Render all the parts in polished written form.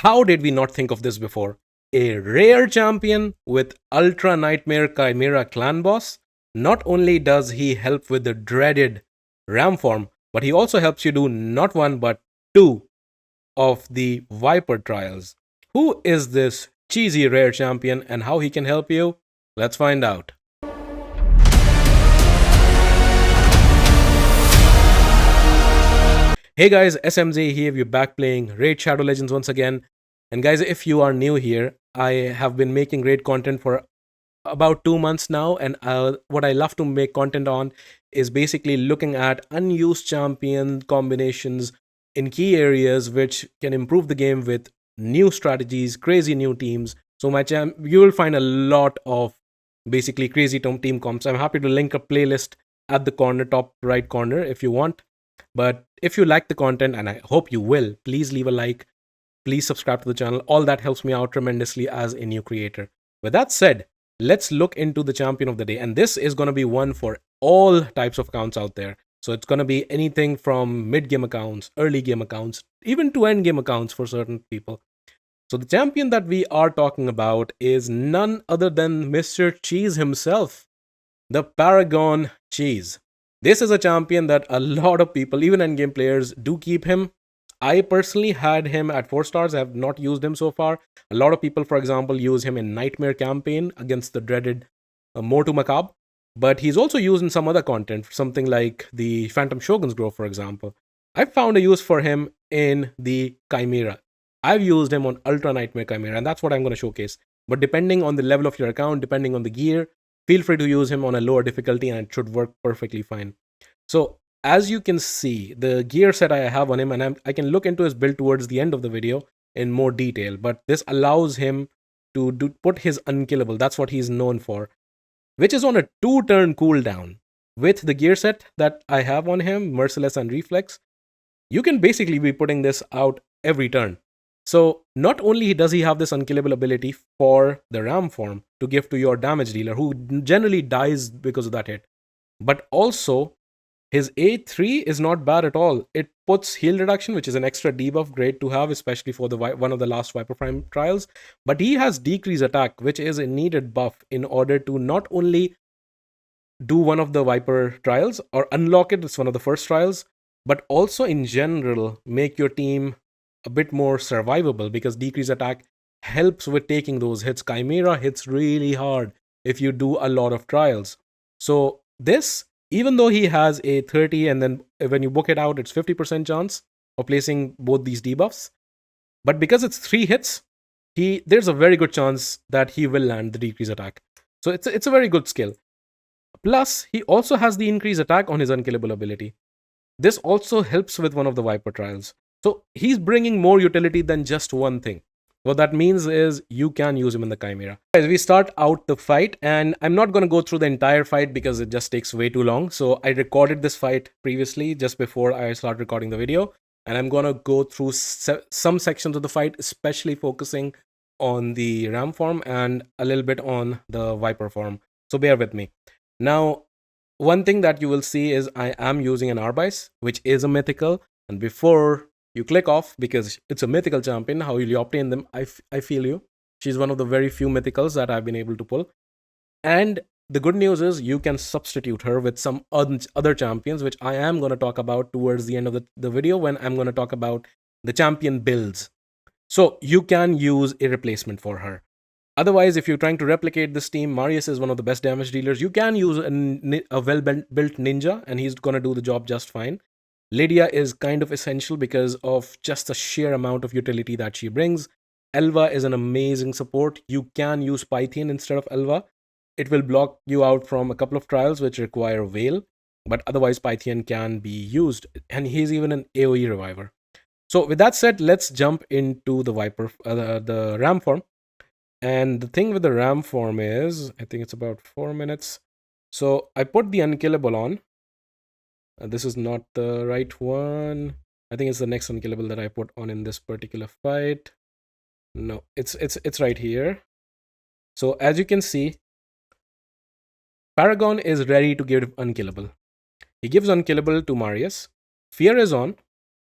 How did we not think of this before? A rare champion with Ultra Nightmare Chimera clan boss. Not only does he help with the dreaded ram form, but he also helps you do not one but two of the Viper trials. Who is this cheesy rare champion and how he can help you? Let's find out. Hey guys, SMZ here, we're back playing Raid Shadow Legends once again. And guys, if you are new here, I have been making Raid content for about 2 months now, and what I love to make content on is basically looking at unused champion combinations in key areas which can improve the game with new strategies, crazy new teams. So you will find a lot of basically crazy team comps. I'm happy to link a playlist at the corner, top right corner if you want. But if you like the content, and I hope you will, please leave a like, please subscribe to the channel. All that helps me out tremendously as a new creator. With that said, let's look into the champion of the day. And this is going to be one for all types of accounts out there. So it's going to be anything from mid-game accounts, early game accounts, even to end-game accounts for certain people. So the champion that we are talking about is none other than Mr. Cheese himself, the Paragon Cheese. This is a champion that a lot of people, even end-game players, do keep him. I personally had him at 4 stars. I have not used him so far. A lot of people, for example, use him in Nightmare campaign against the dreaded Mortu Macabre. But he's also used in some other content, something like the Phantom Shogun's Grove, for example. I found a use for him in the Chimera. I've used him on Ultra Nightmare Chimera, and that's what I'm going to showcase. But depending on the level of your account, depending on the gear, feel free to use him on a lower difficulty and it should work perfectly fine. So as you can see, the gear set I have on him, and I can look into his build towards the end of the video in more detail, but this allows him to put his unkillable, that's what he's known for, which is on a 2-turn cooldown. With the gear set that I have on him, Merciless and Reflex, you can basically be putting this out every turn. So not only does he have this unkillable ability for the ram form to give to your damage dealer, who generally dies because of that hit, but also his A3 is not bad at all. It puts heal reduction, which is an extra debuff, great to have, especially for the one of the last Viper Prime trials. But he has decrease attack, which is a needed buff in order to not only do one of the Viper trials or unlock it, it's one of the first trials, but also in general make your team a bit more survivable, because decrease attack helps with taking those hits. Chimera hits really hard if you do a lot of trials. So this, even though he has a 30 and then when you book it out, it's 50% chance of placing both these debuffs. But because it's 3 hits, there's a very good chance that he will land the decrease attack. So it's a very good skill. Plus, he also has the increase attack on his unkillable ability. This also helps with one of the Viper trials. So he's bringing more utility than just one thing. What that means is you can use him in the Chimera. Guys, we start out the fight, and I'm not going to go through the entire fight because it just takes way too long. So I recorded this fight previously just before I start recording the video, and I'm going to go through some sections of the fight, especially focusing on the ram form and a little bit on the Viper form. So bear with me. Now, one thing that you will see is I am using an Arbice, which is a mythical, and before you click off, because it's a mythical champion, how will you obtain them? I feel you. She's one of the very few mythicals that I've been able to pull. And the good news is you can substitute her with some other champions, which I am going to talk about towards the end of the video when I'm going to talk about the champion builds. So you can use a replacement for her. Otherwise, if you're trying to replicate this team, Marius is one of the best damage dealers. You can use a well-built ninja, and he's going to do the job just fine. Lydia is kind of essential because of just the sheer amount of utility that she brings. Elva is an amazing support. You can use Pythian instead of Elva. It will block you out from a couple of trials which require Veil, but otherwise Pythian can be used, and he's even an AoE reviver. So with that said, let's jump into the Viper, the ram form. And the thing with the ram form is, I think it's about 4 minutes. So I put the unkillable on. This is not the right one. I think it's the next unkillable that I put on in this particular fight. No, it's right here. So as you can see, Paragon is ready to give unkillable. He gives unkillable to Marius. Fear is on.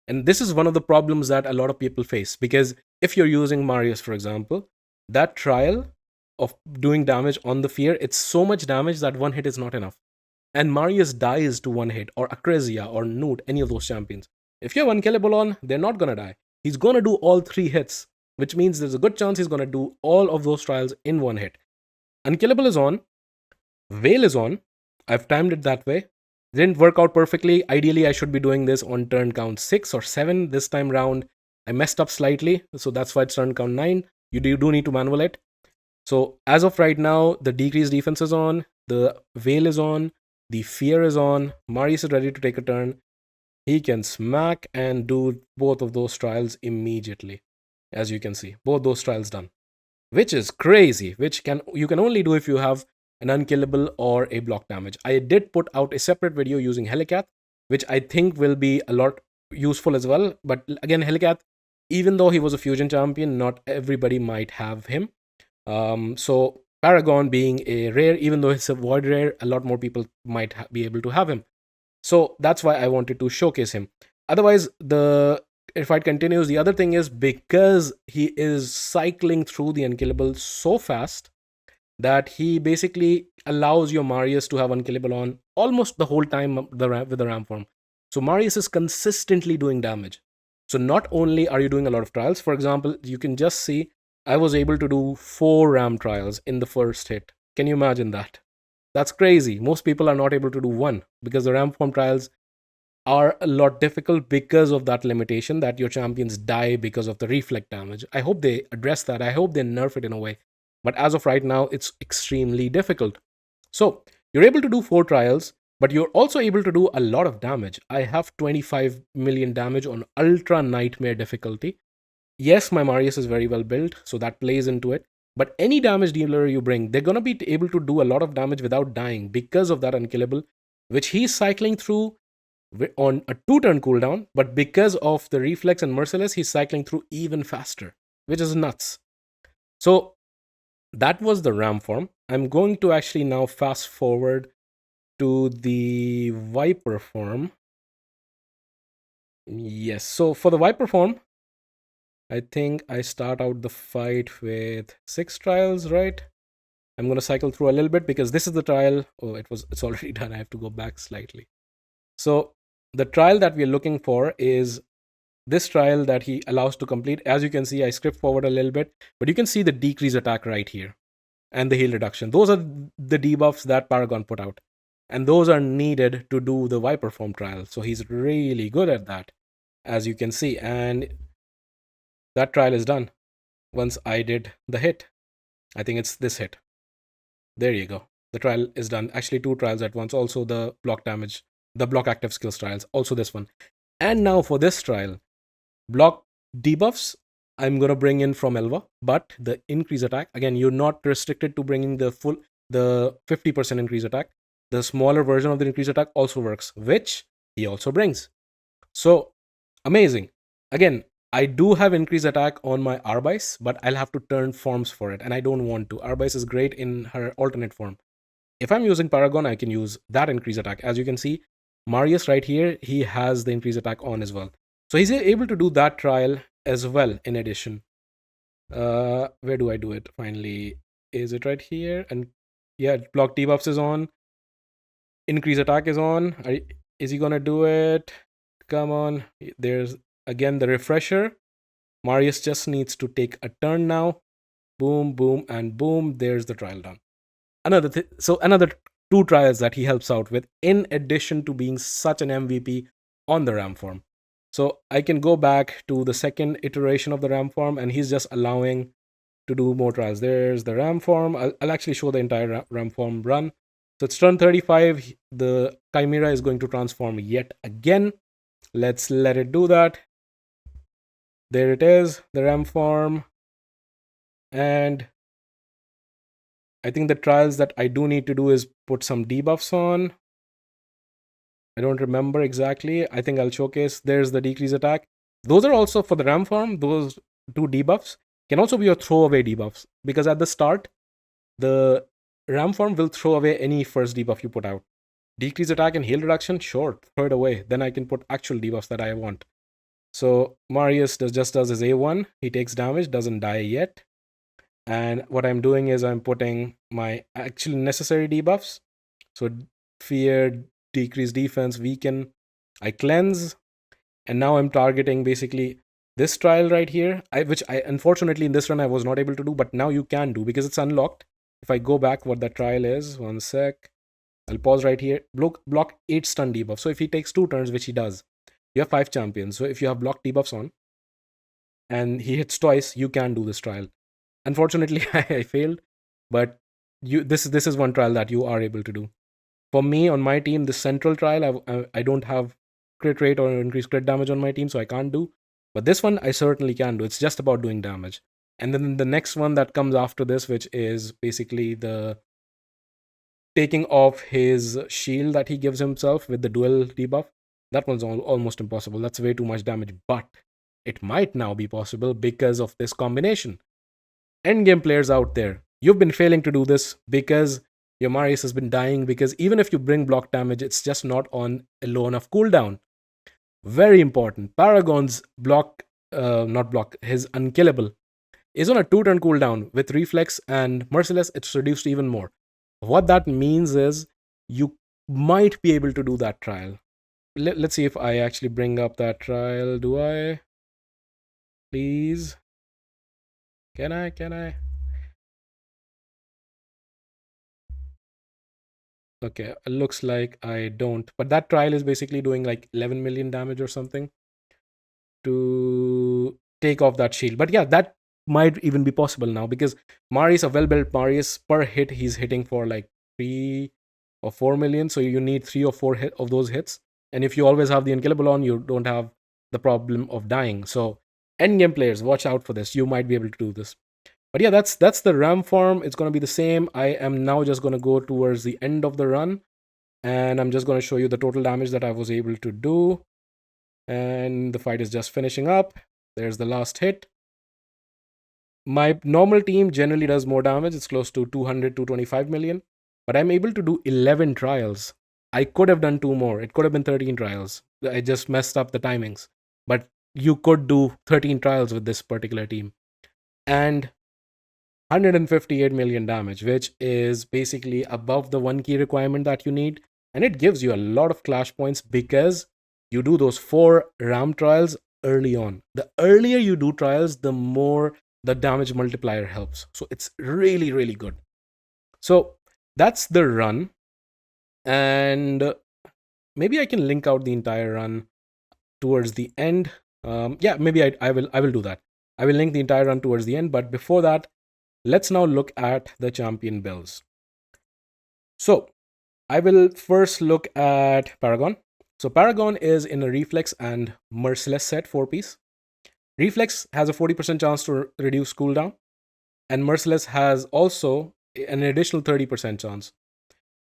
And this is one of the problems that a lot of people face, because if you're using Marius, for example, that trial of doing damage on the fear, it's so much damage that one hit is not enough. And Marius dies to one hit, or Acresia, or Newt, any of those champions. If you have Unkillable on, they're not gonna die. He's gonna do all 3 hits, which means there's a good chance he's gonna do all of those trials in one hit. Unkillable is on, Veil is on. I've timed it that way. Didn't work out perfectly. Ideally, I should be doing this on turn count 6 or 7 this time round. I messed up slightly, so that's why it's turn count 9. You do need to manual it. So as of right now, the decreased defense is on, the Veil is on, the Fear is on, Marius is ready to take a turn. He can smack and do both of those trials immediately. As you can see, both those trials done. Which is crazy, which you can only do if you have an unkillable or a block damage. I did put out a separate video using Helicath, which I think will be a lot useful as well. But again, Helicath, even though he was a fusion champion, not everybody might have him. So Paragon being a rare, even though it's a void rare, a lot more people might be able to have him. So that's why I wanted to showcase him. Otherwise, the fight continues. The other thing is, because he is cycling through the unkillable so fast that he basically allows your Marius to have unkillable on almost the whole time with the ram form. So Marius is consistently doing damage. So not only are you doing a lot of trials, for example, you can just see I was able to do 4 ram trials in the first hit. Can you imagine that? That's crazy. Most people are not able to do 1 because the ram form trials are a lot difficult because of that limitation that your champions die because of the reflect damage. I hope they address that. I hope they nerf it in a way. But as of right now, it's extremely difficult. So you're able to do 4 trials, but you're also able to do a lot of damage. I have 25 million damage on Ultra Nightmare difficulty. Yes, my Marius is very well built, so that plays into it. But any damage dealer you bring, they're gonna be able to do a lot of damage without dying because of that unkillable, which he's cycling through on a 2-turn cooldown, but because of the reflex and merciless, he's cycling through even faster, which is nuts. So that was the ram form. I'm going to actually now fast forward to the Viper form. Yes, so for the Viper form, I think I start out the fight with 6 trials, right? I'm going to cycle through a little bit because this is the trial. Oh, it's already done. I have to go back slightly. So the trial that we're looking for is this trial that he allows to complete. As you can see, I script forward a little bit, but you can see the decrease attack right here and the heal reduction. Those are the debuffs that Paragon put out, and those are needed to do the Viper form trial. So he's really good at that, as you can see. And that trial is done once I did the hit. I think it's this hit. There you go. The trial is done. Actually, 2 trials at once. Also the block damage, the block active skills trials. Also this one. And now for this trial, block debuffs, I'm going to bring in from Elva, but the increase attack, again, you're not restricted to bringing the 50% increase attack. The smaller version of the increase attack also works, which he also brings. So amazing. Again, I do have increase attack on my Arbice, but I'll have to turn forms for it, and I don't want to. Arbice is great in her alternate form. If I'm using Paragon, I can use that increase attack. As you can see, Marius right here, he has the increase attack on as well. So he's able to do that trial as well in addition. Where do I do it finally? Is it right here? And yeah, block debuffs is on. Increase attack is on. Is he gonna do it? Come on. There's again the refresher. Marius just needs to take a turn now. Boom, boom, and boom. There's the trial done. Another 2 trials that he helps out with, in addition to being such an MVP on the ram form. So I can go back to the second iteration of the ram form, and he's just allowing to do more trials. There's the ram form. I'll actually show the entire ram form run. So it's turn 35. The Chimera is going to transform yet again. Let's let it do that. There it is, the ram form. And I think the trials that I do need to do is put some debuffs on. I don't remember exactly. I think I'll showcase. There's the decrease attack. Those are also for the ram form. Those 2 debuffs can also be your throwaway debuffs, because at the start, the ram form will throw away any first debuff you put out. Decrease attack and heal reduction, sure, throw it away. Then I can put actual debuffs that I want. So Marius just does his A1. He takes damage, doesn't die yet. And what I'm doing is I'm putting my actually necessary debuffs. So fear, decrease defense, weaken. I cleanse, and now I'm targeting basically this trial right here, which I unfortunately in this run I was not able to do, but now you can do because it's unlocked. If I go back, what that trial is, one sec. I'll pause right here. Block 8 stun debuff. So if he takes 2 turns, which he does, you have 5 champions. So if you have block debuffs on and he hits twice, you can do this trial. Unfortunately, I failed, but this is one trial that you are able to do. For me, on my team, the central trial, I don't have crit rate or increased crit damage on my team, so I can't do. But this one, I certainly can do. It's just about doing damage. And then the next one that comes after this, which is basically the taking off his shield that he gives himself with the dual debuff, that one's almost impossible. That's way too much damage. But it might now be possible because of this combination. Endgame players out there, you've been failing to do this because your Marius has been dying, because even if you bring block damage, it's just not on a low enough cooldown. Very important. Paragon's block, not block, his unkillable is on a 2 turn cooldown. With reflex and merciless, it's reduced even more. What that means is you might be able to do that trial. Let's see if I actually bring up that trial. Do I? Please? Can I? Can I? Okay, looks like I don't. But that trial is basically doing like 11 million damage or something to take off that shield. But yeah, that might even be possible now because Marius, a well built Marius, per hit, he's hitting for like 3 or 4 million. So you need 3 or 4 of those hits. And if you always have the unkillable on, you don't have the problem of dying. So endgame players, watch out for this. You might be able to do this. But yeah, that's the ram farm. It's gonna be the same. I am now just gonna go towards the end of the run, and I'm just gonna show you the total damage that I was able to do. And the fight is just finishing up. There's the last hit. My normal team generally does more damage. It's close to 200 to 25 million, but I'm able to do 11 trials. I could have done 2 more. It could have been 13 trials. I just messed up the timings. But you could do 13 trials with this particular team. And 158 million damage, which is basically above the 1 key requirement that you need. And it gives you a lot of clash points because you do those 4 RAM trials early on. The earlier you do trials, the more the damage multiplier helps. So it's really, really good. So that's the run. And maybe I can link out the entire run towards the end. Yeah, maybe I will do that. I will link the entire run towards the end. But before that, let's now look at the champion builds. So I will first look at Paragon. So Paragon is in a reflex and merciless set 4-piece. Reflex has a 40% chance to reduce cooldown, and merciless has also an additional 30% chance.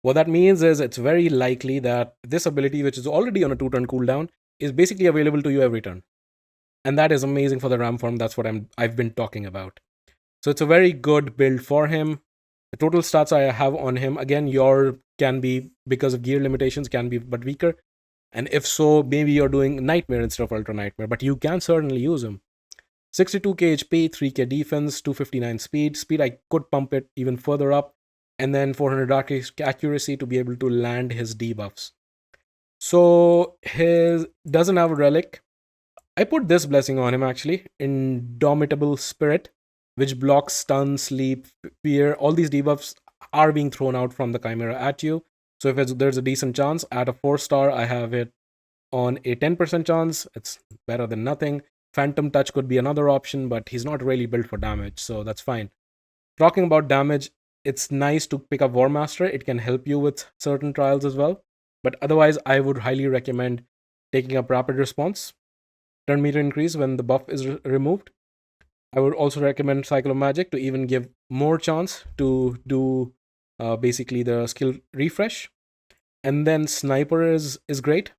What that means is it's very likely that this ability, which is already on a 2 turn cooldown, is basically available to you every turn. And that is amazing for the ram form. That's what I've been talking about. So it's a very good build for him. The total stats I have on him, again, your can be, because of gear limitations, can be but weaker. And if so, maybe you're doing Nightmare instead of Ultra Nightmare, but you can certainly use him. 62k HP, 3k defense, 259 speed. Speed, I could pump it even further up. And then 400 accuracy to be able to land his debuffs. So his doesn't have a relic. I put this blessing on him actually. Indomitable Spirit, which blocks stun, sleep, fear. All these debuffs are being thrown out from the Chimera at you. So if there's a decent chance, at a 4-star, I have it on a 10% chance. It's better than nothing. Phantom Touch could be another option, but he's not really built for damage, so that's fine. Talking about damage, it's nice to pick up War Master. It can help you with certain trials as well. But otherwise, I would highly recommend taking up Rapid Response. Turn meter increase when the buff is removed. I would also recommend Cycle of Magic to even give more chance to do basically the skill refresh. And then Sniper is great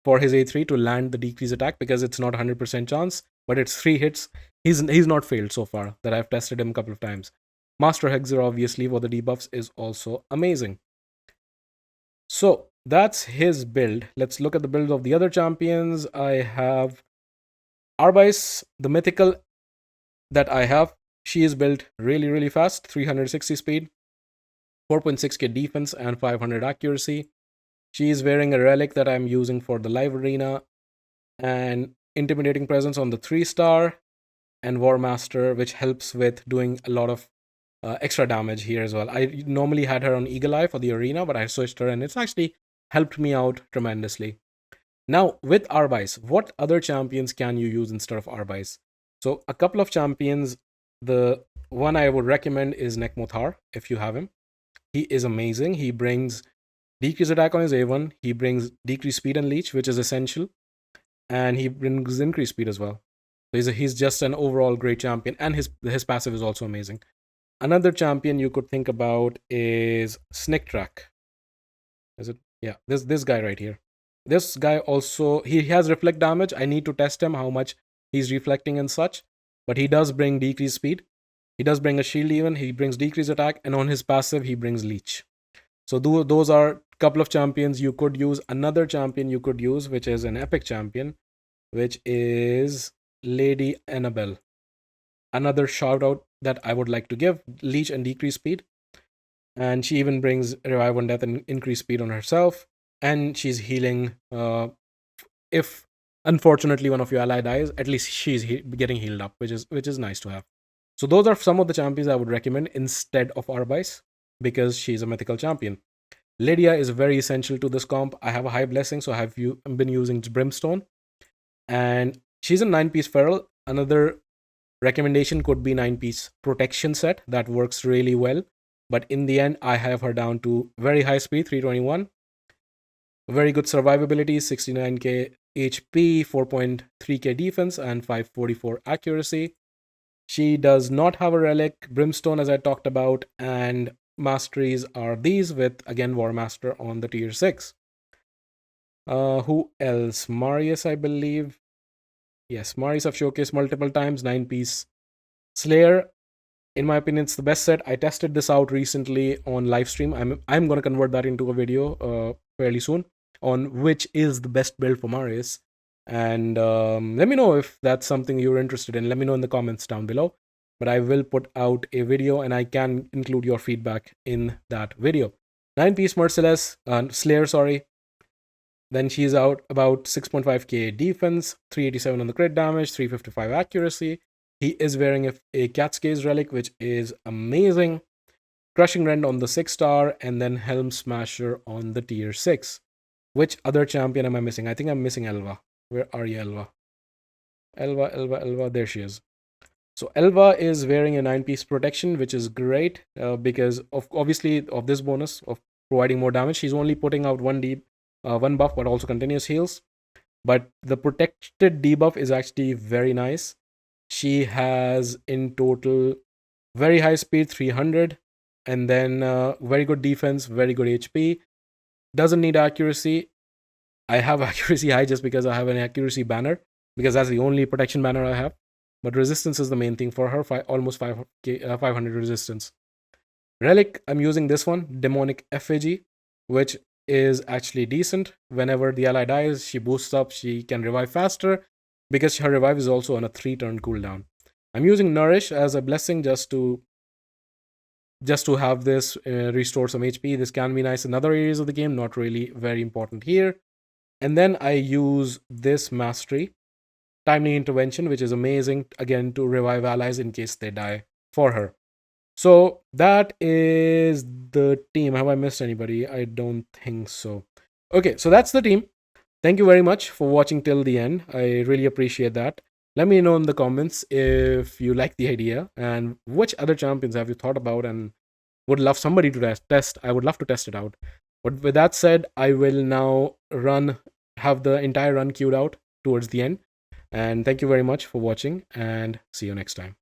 for his A3 to land the decrease attack because it's not 100% chance, but it's 3 hits. He's not failed so far that I've tested him a couple of times. Master Hexer, obviously, for the debuffs is also amazing. So that's his build. Let's look at the build of the other champions. I have Arbais, the mythical that I have, she is built really, really fast, 360 speed, 4.6k defense, and 500 accuracy. She is wearing a relic that I'm using for the live arena, and intimidating presence on the 3-star, and War Master, which helps with doing a lot of extra damage here as well. I normally had her on Eagle Eye for the arena, but I switched her, and it's actually helped me out tremendously. Now, with Arbais, what other champions can you use instead of Arbais? So, a couple of champions. The one I would recommend is Nekmothar, if you have him. He is amazing. He brings decreased attack on his A1, he brings decreased speed and leech, which is essential, and he brings increased speed as well. So he's just an overall great champion, and his passive is also amazing. Another champion you could think about is Snick Track. Is it? Yeah, this guy right here. This guy also, he has reflect damage. I need to test him how much he's reflecting and such, but he does bring decreased speed. He does bring a shield even. He brings decreased attack, and on his passive he brings leech. So those are a couple of champions you could use. Another champion you could use, which is an epic champion, which is Lady Annabelle. Another shout out that I would like to give: leech and decrease speed. And she even brings revive on death and increase speed on herself. And she's healing. If unfortunately one of your ally dies, at least she's getting healed up, which is nice to have. So those are some of the champions I would recommend instead of Arbais, because she's a mythical champion. Lydia is very essential to this comp. I have a high blessing, so I've been using Brimstone. And she's a 9-piece feral. Another recommendation could be 9-piece protection set. That works really well. But in the end, I have her down to very high speed, 321. Very good survivability, 69k HP, 4.3k defense, and 544 accuracy. She does not have a relic, Brimstone, as I talked about, and masteries are these, with again War Master on the tier 6. Who else? Marius, I believe. Yes, Marius I've showcased multiple times. 9-piece Slayer. In my opinion, it's the best set. I tested this out recently on live stream. I'm gonna convert that into a video fairly soon on which is the best build for Marius. And let me know if that's something you're interested in. Let me know in the comments down below. But I will put out a video, and I can include your feedback in that video. 9-piece Merciless, Slayer, sorry. Then she's out about 6.5k defense, 387 on the crit damage, 355 accuracy. He is wearing a Cat's Gaze relic, which is amazing. Crushing Rend on the 6-star, and then Helm Smasher on the tier 6. Which other champion am I missing? I think I'm missing Elva. Where are you, Elva? Elva. There she is. So Elva is wearing a 9-piece protection, which is great because obviously of this bonus of providing more damage. She's only putting out one buff, but also continuous heals. But the protected debuff is actually very nice. She has in total very high speed, 300, and then very good defense, very good HP. Doesn't need accuracy. I have accuracy high just because I have an accuracy banner, because that's the only protection banner I have. But resistance is the main thing for her, almost 500 resistance. Relic, I'm using this one, Demonic Effigy, which is actually decent. Whenever the ally dies, she boosts up, she can revive faster, because her revive is also on a 3-turn cooldown. I'm using Nourish as a blessing just to have this restore some HP. This can be nice in other areas of the game, not really very important here. And then I use this mastery, Timely Intervention, which is amazing, again, to revive allies in case they die for her. So that is the team. Have I missed anybody? I don't think so. Okay, so that's the team. Thank you very much for watching till the end. I really appreciate that. Let me know in the comments if you like the idea and which other champions have you thought about and would love somebody to test. I would love to test it out. But with that said, I will now have the entire run queued out towards the end. And thank you very much for watching, and see you next time.